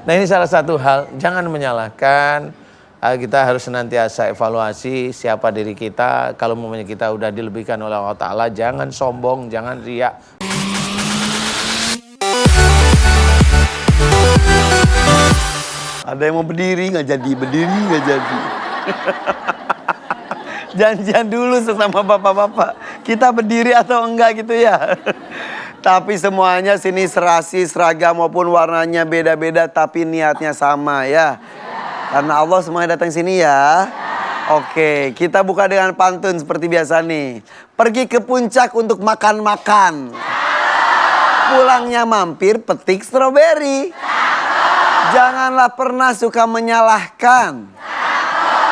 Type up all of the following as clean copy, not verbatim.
Nah ini salah satu hal, jangan menyalahkan. Kita harus senantiasa evaluasi siapa diri kita. Kalau momennya kita udah dilebihkan oleh Allah Ta'ala, jangan sombong, jangan riak. Ada yang mau berdiri nggak jadi. Janjian dulu sesama bapak-bapak. Kita berdiri atau enggak gitu ya. Tapi semuanya sini serasi, seragam maupun warnanya beda-beda tapi niatnya sama ya. Karena Allah semuanya datang sini ya. Oke, kita buka dengan pantun seperti biasa nih. Pergi ke puncak untuk makan-makan. Pulangnya mampir petik stroberi. Janganlah pernah suka menyalahkan.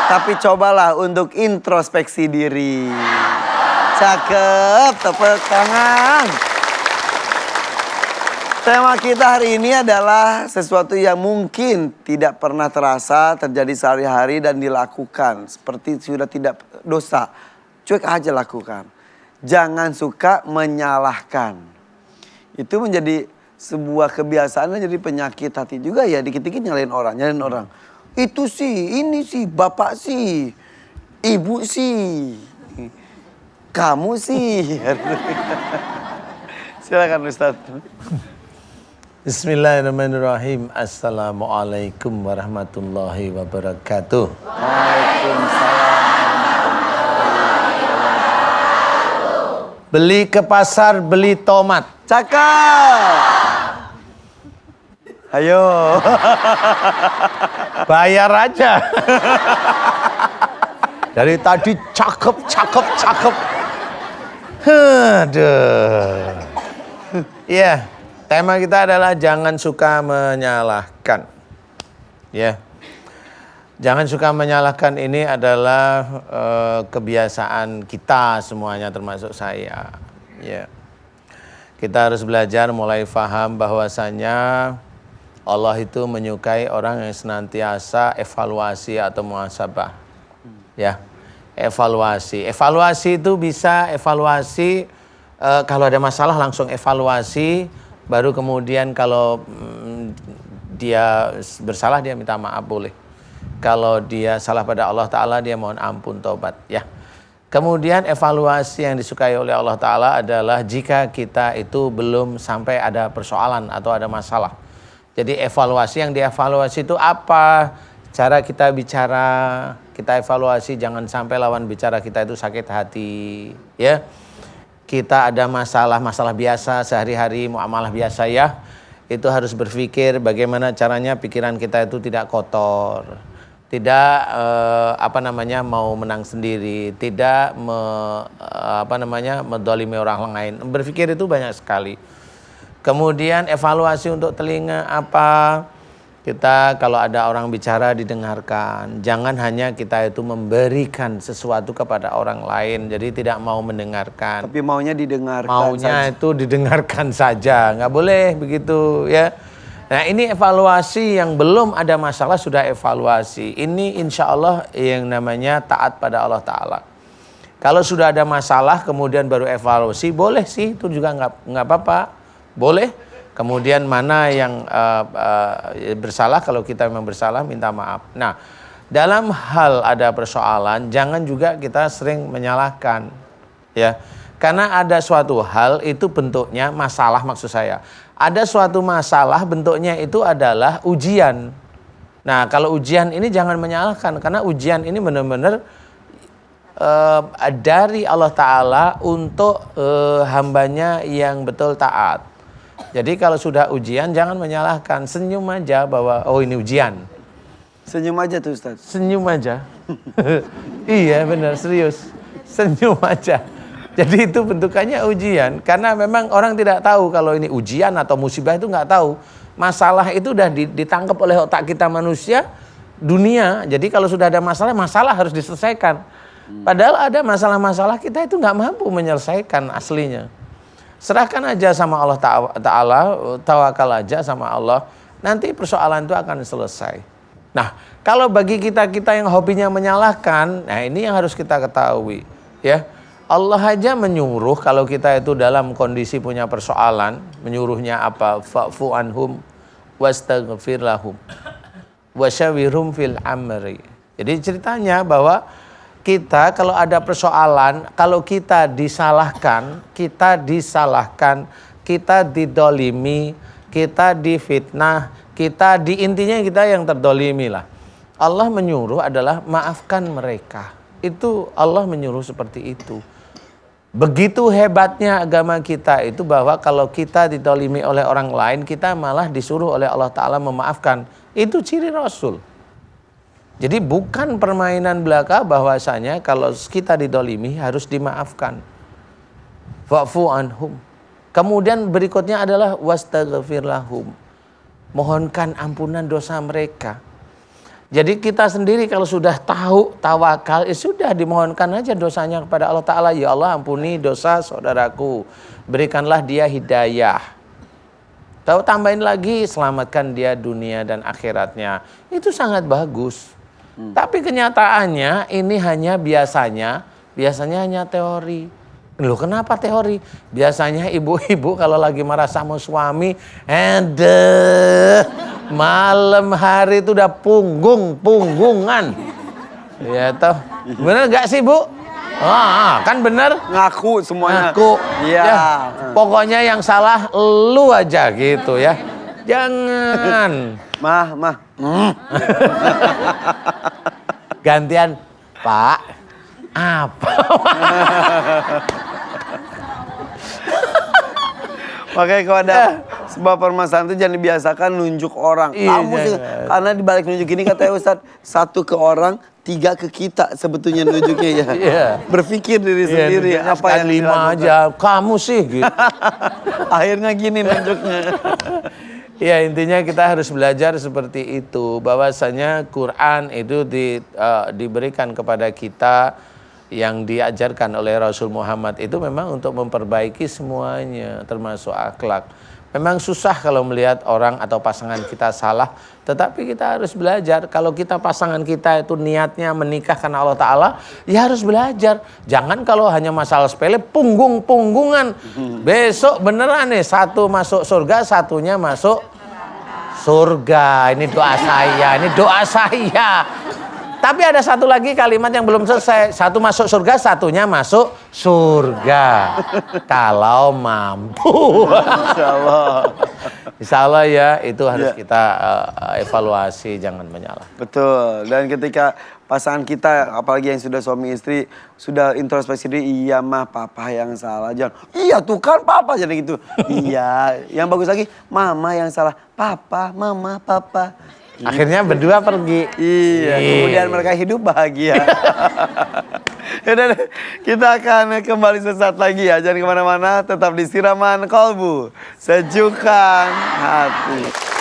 Tapi cobalah untuk introspeksi diri. Cakep, tepuk tangan. Tema kita hari ini adalah sesuatu yang mungkin tidak pernah terasa terjadi sehari-hari dan dilakukan. Seperti sudah tidak dosa. Cuek aja lakukan. Jangan suka menyalahkan. Itu menjadi sebuah kebiasaan dan jadi penyakit hati juga ya. Dikit-dikit nyalain orang. Itu sih, ini sih, bapak sih, ibu sih, kamu sih. Silakan Ustaz. Bismillahirrahmanirrahim. Assalamualaikum warahmatullahi wabarakatuh. Waalaikumsalam. Beli ke pasar, beli tomat. Cakep. Ayo. Bayar aja. Dari tadi cakep. Aduh. Iya. Tema kita adalah jangan suka menyalahkan. Ya. Jangan suka menyalahkan ini adalah kebiasaan kita semuanya termasuk saya. Ya. Kita harus belajar mulai paham bahwasanya Allah itu menyukai orang yang senantiasa evaluasi atau muhasabah. Ya. Evaluasi itu bisa evaluasi kalau ada masalah langsung evaluasi. Baru kemudian kalau dia bersalah dia minta maaf boleh. Kalau dia salah pada Allah Ta'ala dia mohon ampun taubat ya. Kemudian evaluasi yang disukai oleh Allah Ta'ala adalah jika kita itu belum sampai ada persoalan atau ada masalah. Jadi evaluasi yang dievaluasi itu apa? Cara kita bicara, kita evaluasi jangan sampai lawan bicara kita itu sakit hati ya. Kita ada masalah biasa sehari-hari, muamalah biasa ya. Itu harus berpikir bagaimana caranya pikiran kita itu tidak kotor. Tidak mau menang sendiri, tidak mendolimi orang lain. Berpikir itu banyak sekali. Kemudian evaluasi untuk telinga apa? Kita kalau ada orang bicara didengarkan. Jangan hanya kita itu memberikan sesuatu kepada orang lain. Jadi tidak mau mendengarkan. Tapi maunya didengarkan. Maunya saja. itu didengarkan saja. Nggak boleh begitu ya. Nah ini evaluasi yang belum ada masalah sudah evaluasi. Ini insya Allah yang namanya taat pada Allah Ta'ala. Kalau sudah ada masalah kemudian baru evaluasi. Boleh sih itu juga nggak apa-apa. Boleh. Kemudian mana yang bersalah, kalau kita memang bersalah minta maaf. Nah, dalam hal ada persoalan jangan juga kita sering menyalahkan. Ya. Karena ada suatu hal itu bentuknya masalah maksud saya. Ada suatu masalah bentuknya itu adalah ujian. Nah, kalau ujian ini jangan menyalahkan karena ujian ini benar-benar dari Allah Ta'ala untuk hambanya yang betul taat. Jadi kalau sudah ujian jangan menyalahkan, senyum aja bahwa oh ini ujian. Senyum aja tuh Ustaz. Senyum aja. Iya benar serius. Senyum aja. Jadi itu bentukannya ujian karena memang orang tidak tahu kalau ini ujian atau musibah itu nggak tahu. Masalah itu udah ditangkap oleh otak kita manusia dunia. Jadi kalau sudah ada masalah harus diselesaikan. Padahal ada masalah-masalah kita itu nggak mampu menyelesaikan aslinya. Serahkan aja sama Allah Ta'ala, tawakal aja sama Allah, nanti persoalan itu akan selesai. Nah, kalau bagi kita yang hobinya menyalahkan, nah ini yang harus kita ketahui. Ya, Allah aja menyuruh kalau kita itu dalam kondisi punya persoalan, menyuruhnya apa? Fa'fu anhum wastaghfir lahum wasyawirhum fil amri. Jadi ceritanya bahwa kita kalau ada persoalan, kalau kita disalahkan, kita didolimi, kita difitnah, intinya kita yang terdolimi lah. Allah menyuruh adalah maafkan mereka. Itu Allah menyuruh seperti itu. Begitu hebatnya agama kita itu bahwa kalau kita didolimi oleh orang lain, kita malah disuruh oleh Allah Ta'ala memaafkan. Itu ciri Rasul. Jadi bukan permainan belaka bahwasanya kalau kita didolimi harus dimaafkan. Wa'fu anhum. Kemudian berikutnya adalah wastaghfir lahum. Mohonkan ampunan dosa mereka. Jadi kita sendiri kalau sudah tahu tawakal, sudah dimohonkan aja dosanya kepada Allah Ta'ala. Ya Allah, ampuni dosa saudaraku. Berikanlah dia hidayah. Tahu tambahin lagi, selamatkan dia dunia dan akhiratnya. Itu sangat bagus. Tapi kenyataannya ini hanya biasanya hanya teori. Loh kenapa teori? Biasanya ibu-ibu kalau lagi marah sama suami, malam hari itu udah punggungan. Ya toh. Bener gak sih Bu? Kan bener. Ngaku semuanya. Ngaku. Iya. Ya, pokoknya yang salah lu aja gitu ya. Jangan. Mah. Gantian, Pak. Apa? Makanya kalau ada sebuah permasalahan itu jangan dibiasakan nunjuk orang. Iya, Kamu sih, karena dibalik nunjuk ini katanya Ustadz, 1 ke orang, 3 ke kita sebetulnya nunjuknya ya. Iya. Berpikir diri sendiri apa yang 5 dilakukan. aja. Kamu sih gitu. Akhirnya gini nunjuknya. Ya intinya kita harus belajar seperti itu. Bahwasanya Quran itu diberikan kepada kita yang diajarkan oleh Rasul Muhammad itu memang untuk memperbaiki semuanya termasuk akhlak. Memang susah kalau melihat orang atau pasangan kita salah, tetapi kita harus belajar. Kalau kita pasangan kita itu niatnya menikah karena Allah Ta'ala, ya harus belajar. Jangan kalau hanya masalah sepele, punggungan. Besok beneran nih, satu masuk surga, satunya masuk surga. Ini doa saya. Tapi ada satu lagi kalimat yang belum selesai. Satu masuk surga, satunya masuk surga. Kalau mampu. Insya Allah ya, itu harus kita evaluasi, jangan menyalah. Betul. Dan ketika pasangan kita, apalagi yang sudah suami istri, sudah introspeksi diri, iya mah papa yang salah. Jangan, iya tuh kan papa, jadi gitu. Iya, yang bagus lagi, mama yang salah. Papa, mama, papa. Akhirnya berdua pergi. Iya, kemudian mereka hidup bahagia. Yaudah, kita akan kembali sesaat lagi ya. Jangan kemana-mana, tetap di Siraman Kolbu. Sejukkan hati.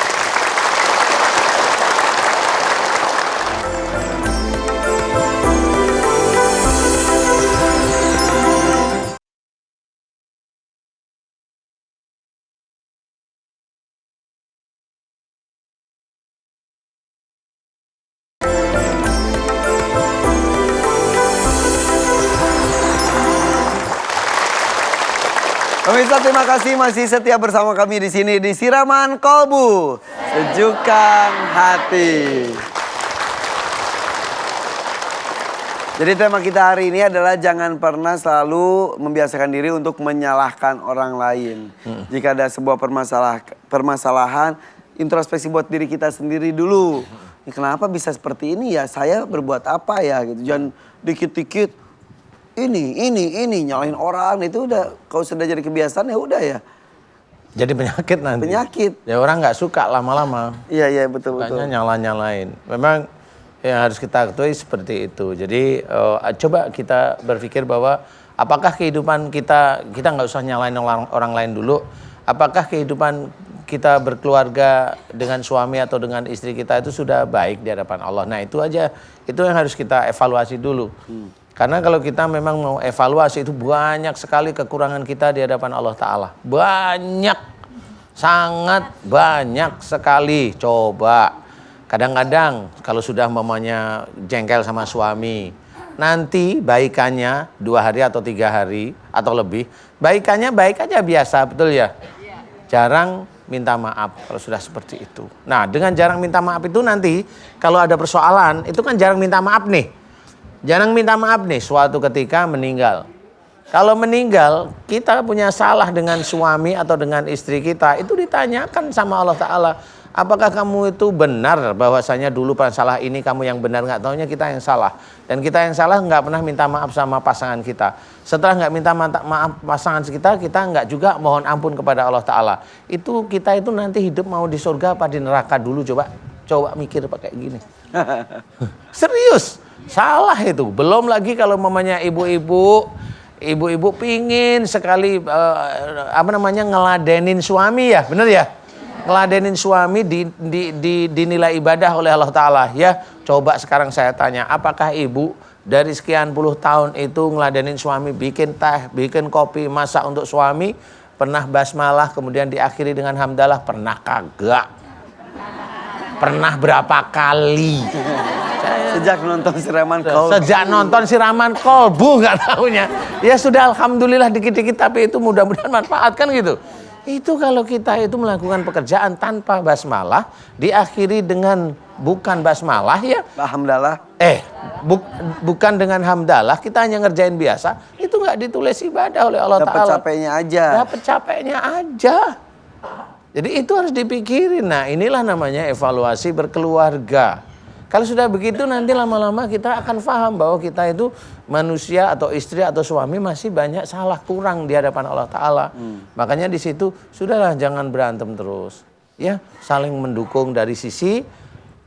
Pemirsa, terima kasih masih setia bersama kami di sini di Siraman Kolbu. Sejukkan hati. Jadi tema kita hari ini adalah jangan pernah selalu membiasakan diri untuk menyalahkan orang lain. Jika ada sebuah permasalahan, introspeksi buat diri kita sendiri dulu. Kenapa bisa seperti ini ya? Saya berbuat apa ya? Gitu. Jangan dikit-dikit. Ini nyalahin orang itu udah kalau sudah jadi kebiasaan ya udah ya. Jadi penyakit nanti. Penyakit. Ya orang nggak suka lama-lama. Iya betul. Sukanya nyala-nyalain. Memang yang harus kita ketahui seperti itu. Jadi coba kita berpikir bahwa apakah kehidupan kita nggak usah nyalain orang lain dulu. Apakah kehidupan kita berkeluarga dengan suami atau dengan istri kita itu sudah baik di hadapan Allah. Nah itu aja, itu yang harus kita evaluasi dulu. Karena kalau kita memang mau evaluasi itu banyak sekali kekurangan kita di hadapan Allah Ta'ala. Banyak, sangat banyak sekali. Coba, kadang-kadang kalau sudah mamanya jengkel sama suami, nanti baikannya 2 hari atau 3 hari atau lebih, baikannya baik aja biasa, betul ya? Jarang minta maaf kalau sudah seperti itu. Nah, dengan jarang minta maaf itu nanti kalau ada persoalan, itu kan jarang minta maaf nih. Jarang minta maaf nih suatu ketika meninggal. Kalau meninggal, kita punya salah dengan suami atau dengan istri kita, itu ditanyakan sama Allah Ta'ala. Apakah kamu itu benar bahwasanya dulu pas salah ini kamu yang benar, nggak taunya kita yang salah. Dan kita yang salah nggak pernah minta maaf sama pasangan kita. Setelah nggak minta maaf pasangan kita nggak juga mohon ampun kepada Allah Ta'ala. Itu kita itu nanti hidup mau di surga apa di neraka dulu, coba mikir pakai gini. Serius, salah itu. Belum lagi kalau mamanya ibu-ibu pingin sekali ngeladenin suami ya, bener ya? Ngeladenin suami dinilai ibadah oleh Allah Ta'ala ya. Coba sekarang saya tanya, apakah ibu dari sekian puluh tahun itu ngeladenin suami, bikin teh, bikin kopi, masak untuk suami, pernah basmalah kemudian diakhiri dengan hamdalah? Pernah kagak? Pernah berapa kali? Sejak nonton siraman kolbu. Sejak nonton siraman kolbu nggak tahunya. Ya sudah, alhamdulillah dikit-dikit, tapi itu mudah-mudahan manfaat kan gitu. Itu kalau kita itu melakukan pekerjaan tanpa basmalah, diakhiri dengan bukan basmalah ya. Alhamdulillah. Bukan dengan hamdalah, kita hanya ngerjain biasa, itu nggak ditulis ibadah oleh Allah Ta'ala. Dapat capeknya aja. Dapat capeknya aja. Jadi itu harus dipikirin. Nah, inilah namanya evaluasi berkeluarga. Kalau sudah begitu nanti lama-lama kita akan paham bahwa kita itu manusia atau istri atau suami masih banyak salah kurang di hadapan Allah Ta'ala. Makanya di situ sudahlah, jangan berantem terus. Ya, saling mendukung dari sisi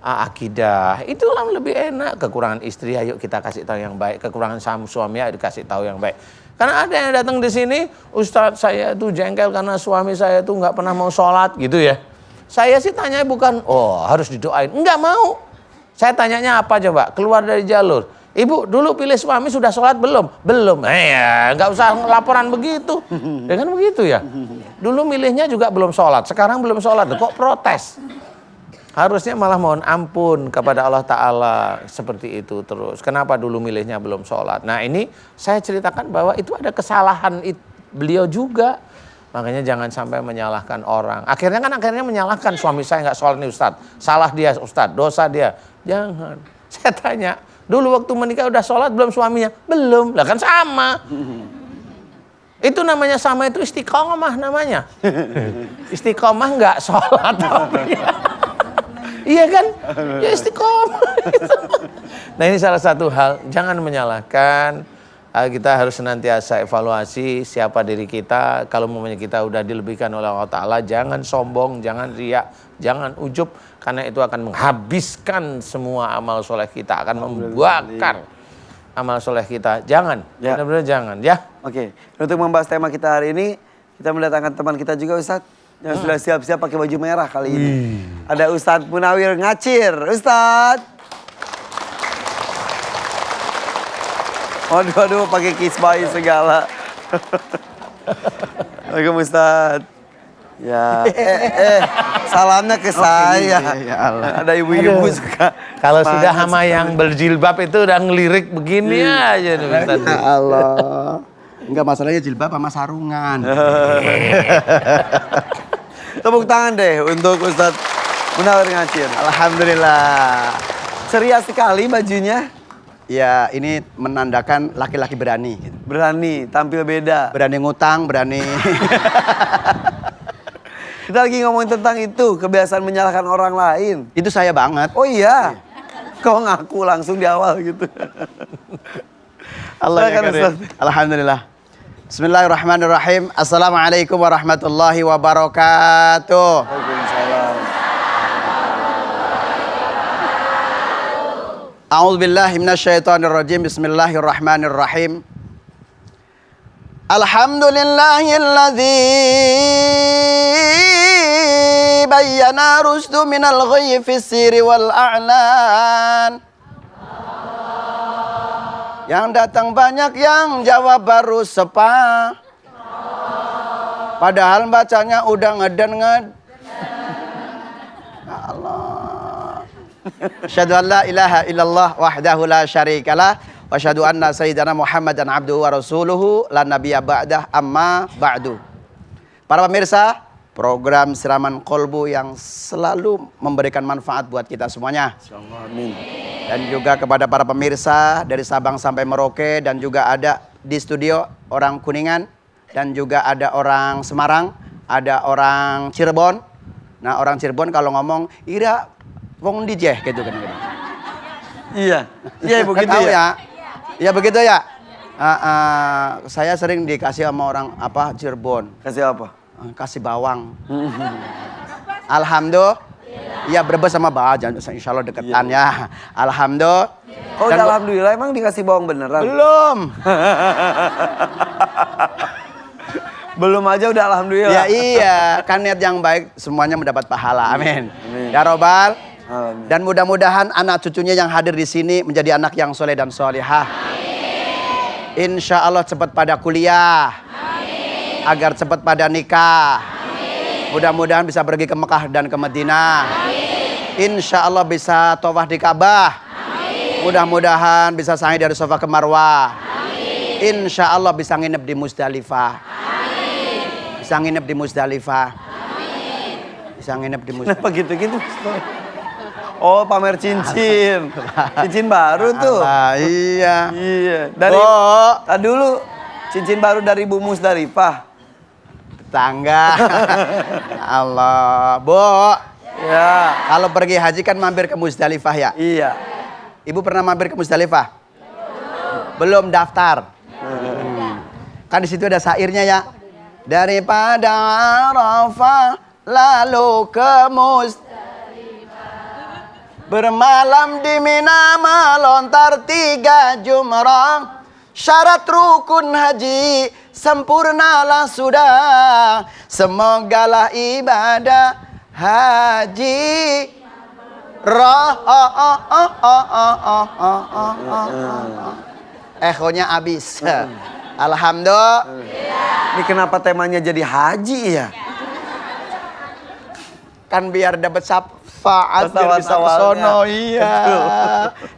akidah. Itulah lebih enak. Kekurangan istri ayo kita kasih tahu yang baik. Kekurangan suami ayo dikasih tahu yang baik. Karena ada yang datang di sini, Ustadz saya tuh jengkel karena suami saya tuh nggak pernah mau sholat gitu ya. Saya sih tanya bukan, harus didoain. Enggak mau. Saya tanyanya apa coba? Keluar dari jalur. Ibu dulu pilih suami sudah sholat belum? Belum. Ya nggak usah laporan begitu. Ya kan begitu ya. Dulu milihnya juga belum sholat. Sekarang belum sholat. Kok protes? Harusnya malah mohon ampun kepada Allah Ta'ala. Seperti itu terus. Kenapa dulu milihnya belum sholat? Nah ini saya ceritakan bahwa itu ada kesalahan beliau juga. Makanya jangan sampai menyalahkan orang. Akhirnya menyalahkan suami saya nggak sholat nih Ustadz. Salah dia Ustadz, dosa dia. Jangan. Saya tanya, dulu waktu menikah udah sholat belum suaminya? Belum. Lah kan sama. Itu namanya sama, itu istiqomah namanya. Istiqomah nggak sholat. Iya kan? Ya istiqomah. Nah ini salah satu hal. Jangan menyalahkan. Kita harus senantiasa evaluasi siapa diri kita. Kalau momennya kita udah dilebihkan oleh Allah Ta'ala, jangan sombong, jangan riak, jangan ujub. Karena itu akan menghabiskan semua amal soleh kita, akan membakar amal soleh kita. Jangan, benar-benar jangan ya. Oke, untuk membahas tema kita hari ini, kita mendatangkan teman kita juga Ustadz. Yang sudah siap-siap pakai baju merah kali ini. Ada Ustadz Munawir Ngacir. Ustadz. Waduh, pakai kisbai segala. Waalaikumsalam Ustadz. Ya, salamnya ke saya. Ya Allah. Ada ibu-ibu suka. Kalau sudah sama yang berjilbab itu udah ngelirik begini aja nih Ustadz. Ya Allah. Enggak, masalahnya jilbab sama sarungan. Tepuk tangan deh untuk Ustadz Munawir Ngacir. Alhamdulillah. Ceria sekali bajunya. Ya, ini menandakan laki-laki berani. Berani, tampil beda. Berani ngutang, berani. Kita lagi ngomongin tentang itu, kebiasaan menyalahkan orang lain. Itu saya banget. Oh iya? Kau ngaku langsung di awal gitu. Allah ya karim. Alhamdulillah. Bismillahirrahmanirrahim. Assalamualaikum warahmatullahi wabarakatuh. Waalaikumsalam. A'udzubillahi minasyaitonirrajim. Bismillahirrahmanirrahim. Alhamdulillahilladzi bayyana rusdu minal ghayyi fis sirri wal a'lan. Yang datang banyak, yang jawab baru sepa. Padahal bacanya udah ngeden-nged. Allah. Asyhadu an la ilaha illallah wahdahu la syarikalah wa asyhadu anna sayyidana Muhammadan abduhu wa rasuluhu la nabiyya ba'dah amma ba'du. Para pemirsa, program Siraman Kolbu yang selalu memberikan manfaat buat kita semuanya. Insyaallah, amin. Dan juga kepada para pemirsa dari Sabang sampai Merauke, dan juga ada di studio orang Kuningan, dan juga ada orang Semarang, ada orang Cirebon. Nah, orang Cirebon kalau ngomong ira wong di jeh gitu kan. Iya. Iya begitu Tahu ya. Ya begitu ya. Saya sering dikasih sama orang Cirebon. Kasih apa? Kasih bawang. Alhamdulillah. Ya Brebes sama Bajan, insya Allah deketan ya. Alhamdulillah. Oh udah alhamdulillah, emang dikasih bawang beneran? Belum. Belum aja udah alhamdulillah. Ya iya, kan niat yang baik semuanya mendapat pahala. Amin. Amin. Ya Robbal. Amin. Dan mudah-mudahan anak cucunya yang hadir di sini menjadi anak yang soleh dan solehah. Insya Allah cepat pada kuliah. Agar cepat pada nikah. Mudah-mudahan bisa pergi ke Mekah dan ke Madinah. Insya Allah bisa tawaf di Ka'bah. Mudah-mudahan bisa sa'i dari Safa ke Marwah. Insya Allah bisa nginep di Musdalifah. Bisa nginep di Musdalifah. Bisa nginep di Musdalifah. Kenapa gitu-gitu? Oh pamer cincin. Cincin baru tuh. Iya. Iya. Dari tadi dulu cincin baru dari Bu Musdalifah. Tetangga. Allah. Bu. Ya. Kalau pergi haji kan mampir ke Musdalifah ya? Iya. Ibu pernah mampir ke Musdalifah? Belum daftar. Kan di situ ada syairnya ya. Daripada Arafah lalu ke Musdalifah. Bermalam di Mina melontar 3 jumrah. Syarat rukun haji sempurnalah sudah. Semogalah ibadah haji Ehonya habis. Alhamdulillah. Ini kenapa temanya jadi haji ya? Kan biar dapat syafaat, biar bisa ke sono. Iya.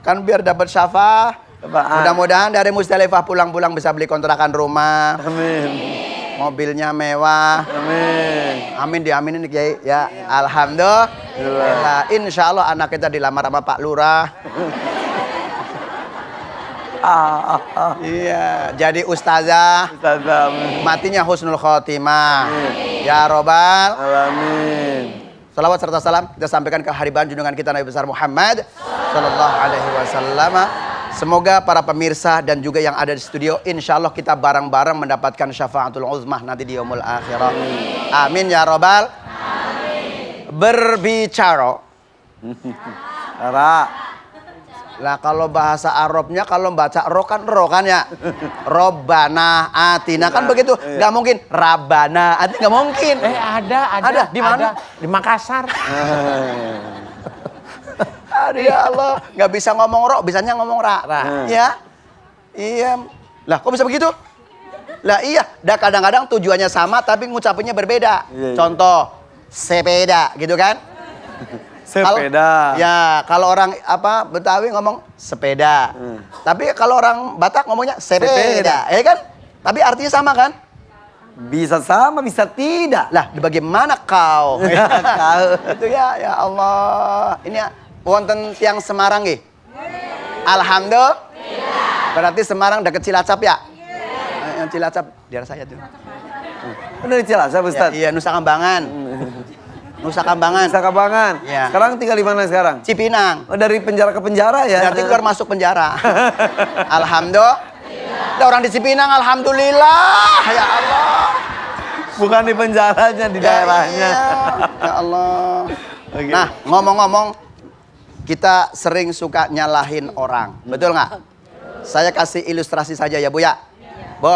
Kan biar dapat syafaat. Mudah-mudahan dari Musdalifah pulang-pulang bisa beli kontrakan rumah. Amin. Mobilnya mewah. Amin. Amin, diaminin nih Kiai. Ya, alhamdulillah. Insya Allah anak kita dilamar sama Pak Lurah. Iya, jadi ustazah. Ustazah. Matinya husnul khotimah. Ya Robbal. Alamin. Salawat serta salam kita sampaikan ke hariban junjungan kita Nabi besar Muhammad sallallahu alaihi wasallam. Semoga para pemirsa dan juga yang ada di studio, insya Allah kita bareng-bareng mendapatkan syafaatul uzmah nanti di yaumul akhirah. Amin ya Robbal. Berbicara. Lah kalau bahasa Arabnya kalau baca ro kan ya. Robbana atina kan begitu. Gak mungkin Rabbana atina, gak mungkin. Ada. Di mana? Di Makassar. Aduh ya Allah, nggak bisa ngomong ro, bisanya ngomong ra. Ya, iya. Lah, kok bisa begitu? Lah iya, dah kadang-kadang tujuannya sama tapi ngucapinnya berbeda. Iya. Contoh, sepeda, gitu kan? Sepeda. Kalau orang Betawi ngomong sepeda. Tapi kalau orang Batak ngomongnya sepeda, ya kan? Tapi artinya sama kan? Bisa sama, bisa tidak. Lah, bagaimana kau? Kau. Itu ya Allah. Ini ya, wonten tiang Semarang nggih? Alhamdulillah. Berarti Semarang dekat Cilacap ya? Yang Cilacap daerah saya tuh. Benar di Cilacap, Ustaz? Iya, Nusa Kambangan. Nusa Kambangan. Nusa Kambangan. Iya. Sekarang tinggal di mana sekarang? Cipinang. Oh, dari penjara ke penjara ya? Berarti keluar masuk penjara. Alhamdulillah. Ada orang di Cipinang, alhamdulillah. Ya Allah. Bukan di penjaranya, di daerahnya. Ya Allah. Okay. Nah, ngomong-ngomong, kita sering suka nyalahin orang. Betul nggak? Saya kasih ilustrasi saja ya, Bu ya. Bu.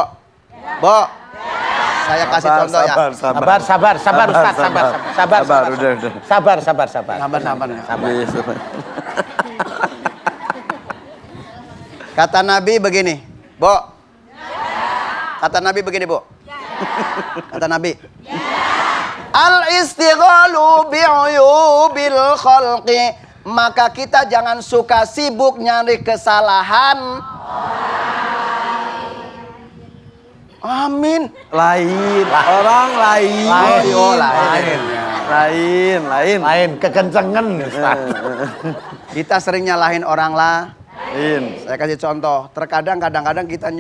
Saya kasih contoh ya. Sabar Ustaz, sabar. Udah. Sabar. Sabar. Kata Nabi begini, Bu. Kata Nabi begini, Bu. Kata Nabi. Al-istighalu bi'uyubil khalqi. Maka kita jangan suka sibuk nyari kesalahan. Amin. Lain. Orang lain. Lain. Oh, lain. Lain. Lain kekencengan. Ustaz. Kita sering nyalahin orang Lain. Saya kasih contoh. Kadang-kadang kita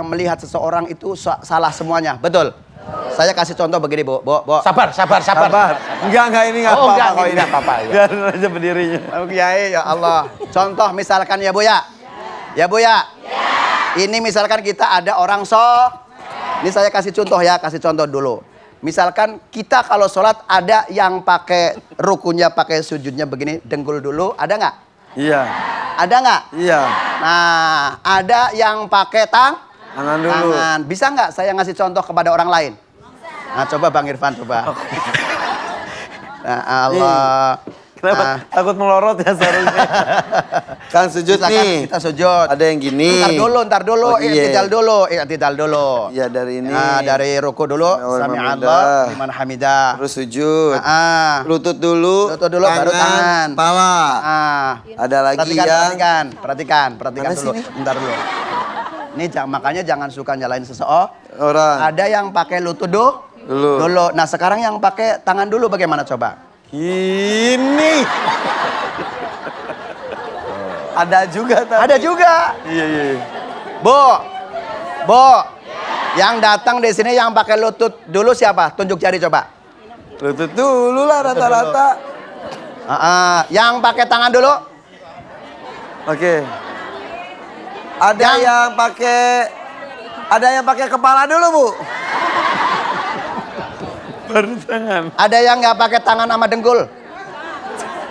melihat seseorang itu salah semuanya. Betul. Saya kasih contoh begini, Bu. Sabar. Enggak, ini enggak Oh, apa-apa enggak, kok ini ini. enggak apa-apa, ya. Biar aja berdirinya. Oh, Kiai, ya Allah. Contoh misalkan ya, Bu ya. Ya, Bu ya. Ini misalkan kita ada orang Ini saya kasih contoh ya, kasih contoh dulu. Misalkan kita kalau sholat ada yang pakai rukunya, pakai sujudnya begini, dengkul dulu, ada nggak? Iya. Ada nggak? Iya. Nah, ada yang pakai Tangan dulu. tangan. Bisa nggak saya ngasih contoh kepada orang lain? Nah, coba Bang Irfan, coba. Nah, Allah. Kenapa? Nah, Takut melorot ya seharusnya. Kan sujud misalkan nih. kita sujud. Ada yang gini. Ntar dulu. Oh, iya. I'tidal dulu. Iya, dari ini. Nah, dari ruku dulu. Sami'allah liman hamidah. Terus sujud. Ah. Lutut dulu. Baru tangan. Kepala. Ah. Ada lagi yang Perhatikan Mana dulu. sini? Bentar dulu. Ini makanya jangan suka nyalain seseorang. orang. Ada yang pakai lutut dulu. Nah, sekarang yang pakai tangan dulu bagaimana coba? Ini. Ada juga tadi. Ada juga. Iya. Bu. Yang datang di sini yang pakai lutut dulu siapa? Tunjuk jari coba. Lutut dulu lah rata-rata. Yang pakai tangan dulu. Oke. Ada yang pakai kepala dulu, Bu. Baru tangan. Ada yang nggak pakai tangan sama dengkul?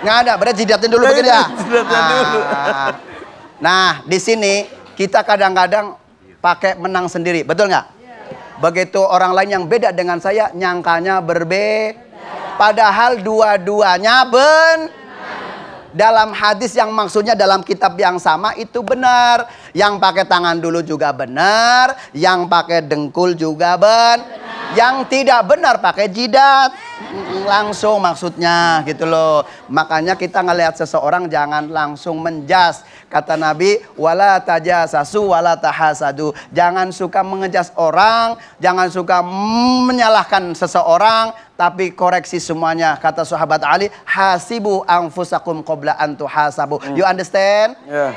Nggak ada, berarti jidatin dulu begini ya. Jidatin dulu. Nah, di sini kita kadang-kadang pakai menang sendiri, betul nggak? Begitu orang lain yang beda dengan saya, nyangkanya berbeda. Padahal dua-duanya dalam hadis yang maksudnya dalam kitab yang sama itu benar. Yang pakai tangan dulu juga benar, yang pakai dengkul juga benar. Yang tidak benar pakai jidat. Langsung maksudnya gitu loh. Makanya kita ngelihat seseorang jangan langsung menjas. Kata Nabi, wala tajasasu wala tahasadu. Jangan suka mengejas orang, jangan suka menyalahkan seseorang, tapi koreksi semuanya. Kata sahabat Ali, hasibu anfusakum qabla an tuhasabu. You understand? Ya.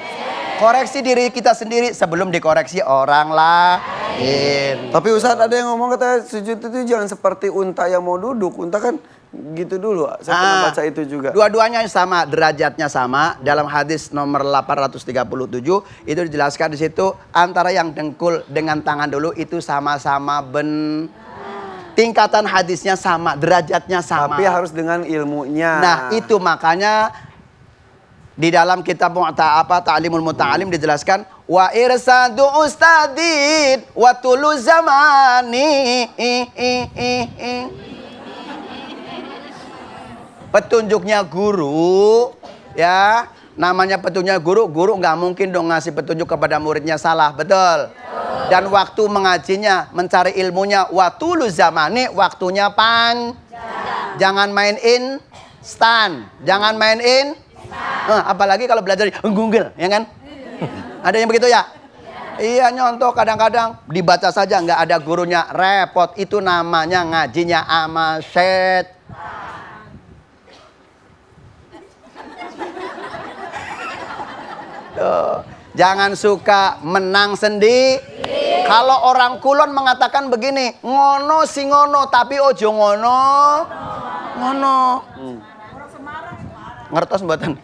Koreksi diri kita sendiri sebelum dikoreksi orang lain. Tapi Ustaz ada yang ngomong katanya sujud itu jangan seperti unta yang mau duduk. Unta kan gitu dulu. Saya pernah baca itu juga. Dua-duanya sama, derajatnya sama. Dalam hadis nomor 837 itu dijelaskan di situ antara yang dengkul dengan tangan dulu itu sama-sama tingkatan hadisnya sama, derajatnya sama. Tapi harus dengan ilmunya. Nah, itu makanya di dalam kitab Ta'limul Muta'alim dijelaskan wa irsadu ustadid wa tulu zamani. Petunjuknya guru ya, namanya petunjuknya guru nggak mungkin dong ngasih petunjuk kepada muridnya salah, betul? Dan waktu mengajinya, mencari ilmunya wa tulu zamani, waktunya jangan main instan, jangan main apalagi kalau belajar Google, ya kan? Ada yang begitu ya? Iya, nyontoh kadang-kadang dibaca saja nggak ada gurunya, repot. Itu namanya ngajinya ama set. Jangan suka menang sendiri. Kalau orang kulon mengatakan begini, ngono si ngono tapi ojo ngono. Ngertos mboten?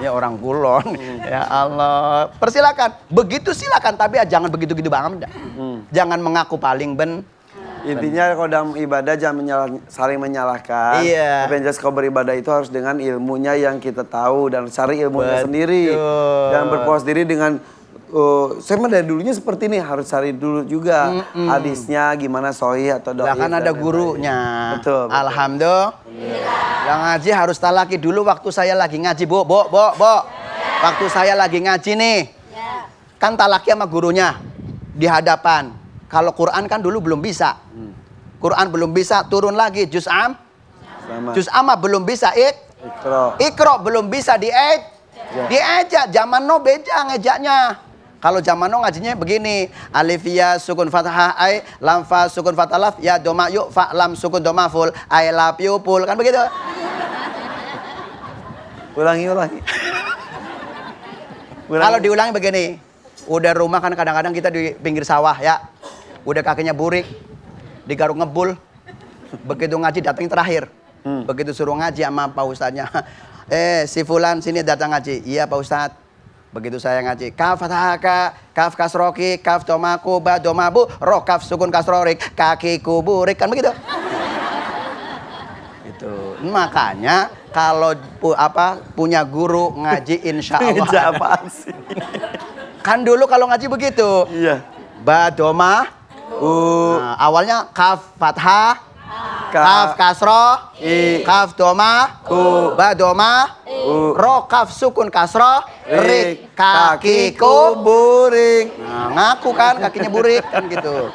Ya orang kulon. Ya Allah. Persilakan. Begitu silakan tapi jangan begitu-gitu banget. Jangan mengaku paling Intinya kalau dalam ibadah jangan saling menyalahkan. Iya. Tapi yang jelas kalau beribadah itu harus dengan ilmunya yang kita tahu dan cari ilmunya sendiri. Jangan berpuas diri dengan saya mah dari dulunya seperti ini, harus cari dulu juga hadisnya gimana sahih atau dhaif. Lah kan ada gurunya. Betul. Alhamdulillah. Yang ngaji harus talaki dulu waktu saya lagi ngaji, Bu. Waktu saya lagi ngaji nih. Kan talaki sama gurunya di hadapan. Kalau Quran kan dulu belum bisa. Quran belum bisa, turun lagi juz amma belum bisa Iqra belum bisa diejak. Zaman no beja ngejaknya. Kalau zaman now ngajinya begini, alif ya sukun fathah ai, lam fa sukun fathah laf, ya doma yuk fa lam sukun doma full, I love you full, kan begitu? Ulangi. Kalau diulangi begini, udah rumah kan kadang-kadang kita di pinggir sawah ya, udah kakinya burik, digaruk ngebul, begitu ngaji datang terakhir, begitu suruh ngaji sama Pak Ustadznya, si Fulan sini datang ngaji, iya Pak Ustadz. Begitu saya ngaji, kaf fathahaka, kaf kasroki, kaf tomaku, ba domabu, ro kaf sukun kasrorik, kakiku burik, kan begitu? Itu. Makanya kalau punya guru ngaji insya Allah. Ngaji apaan sih? Kan dulu kalau ngaji begitu. Iya. Ba doma, nah, awalnya kaf fathah, kaf kasro, kaf doma, ba doma, ro kaf sukun kasro, rik kakiku burik. Nah, ngaku kan kakinya burik kan gitu.